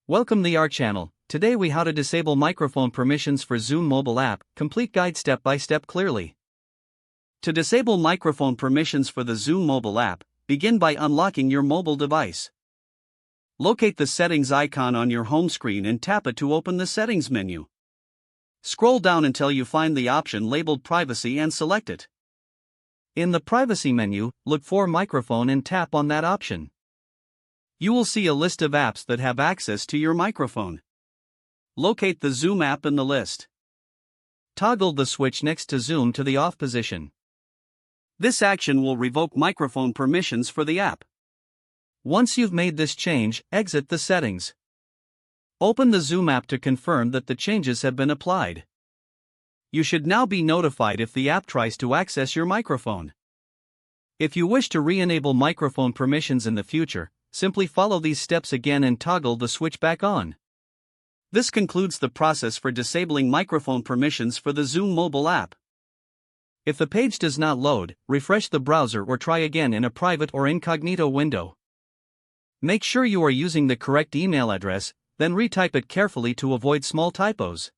Welcome to our channel. Today we how to disable microphone permissions for Zoom mobile app, complete guide step by step clearly. To disable microphone permissions for the Zoom mobile app, begin by unlocking your mobile device. Locate the settings icon on your home screen and tap it to open the settings menu. Scroll down until you find the option labeled privacy and select it. In the privacy menu, look for microphone and tap on that option. You will see a list of apps that have access to your microphone. Locate the Zoom app in the list. Toggle the switch next to Zoom to the off position. This action will revoke microphone permissions for the app. Once you've made this change, exit the settings. Open the Zoom app to confirm that the changes have been applied. You should now be notified if the app tries to access your microphone. If you wish to re-enable microphone permissions in the future, simply follow these steps again and toggle the switch back on. This concludes the process for disabling microphone permissions for the Zoom mobile app. If the page does not load, refresh the browser or try again in a private or incognito window. Make sure you are using the correct email address, then retype it carefully to avoid small typos.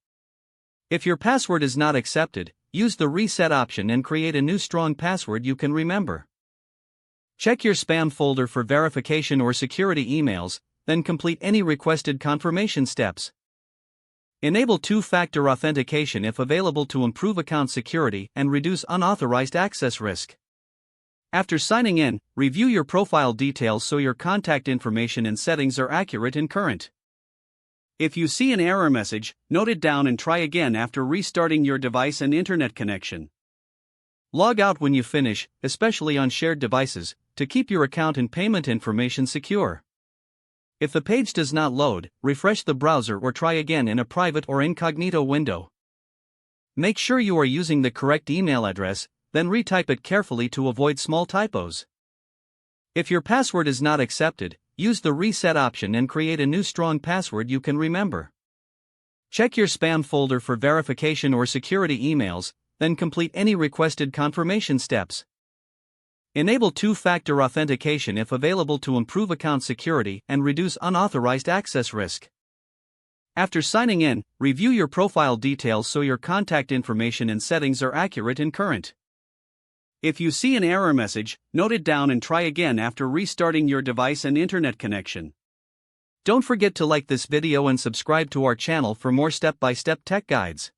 If your password is not accepted, use the reset option and create a new strong password you can remember. Check your spam folder for verification or security emails, then complete any requested confirmation steps. Enable two-factor authentication if available to improve account security and reduce unauthorized access risk. After signing in, review your profile details so your contact information and settings are accurate and current. If you see an error message, note it down and try again after restarting your device and internet connection. Log out when you finish, especially on shared devices, to keep your account and payment information secure. If the page does not load, refresh the browser or try again in a private or incognito window. Make sure you are using the correct email address, then retype it carefully to avoid small typos. If your password is not accepted, use the reset option and create a new strong password you can remember. Check your spam folder for verification or security emails, then complete any requested confirmation steps. Enable two-factor authentication if available to improve account security and reduce unauthorized access risk. After signing in, review your profile details so your contact information and settings are accurate and current. If you see an error message, note it down and try again after restarting your device and internet connection. Don't forget to like this video and subscribe to our channel for more step-by-step tech guides.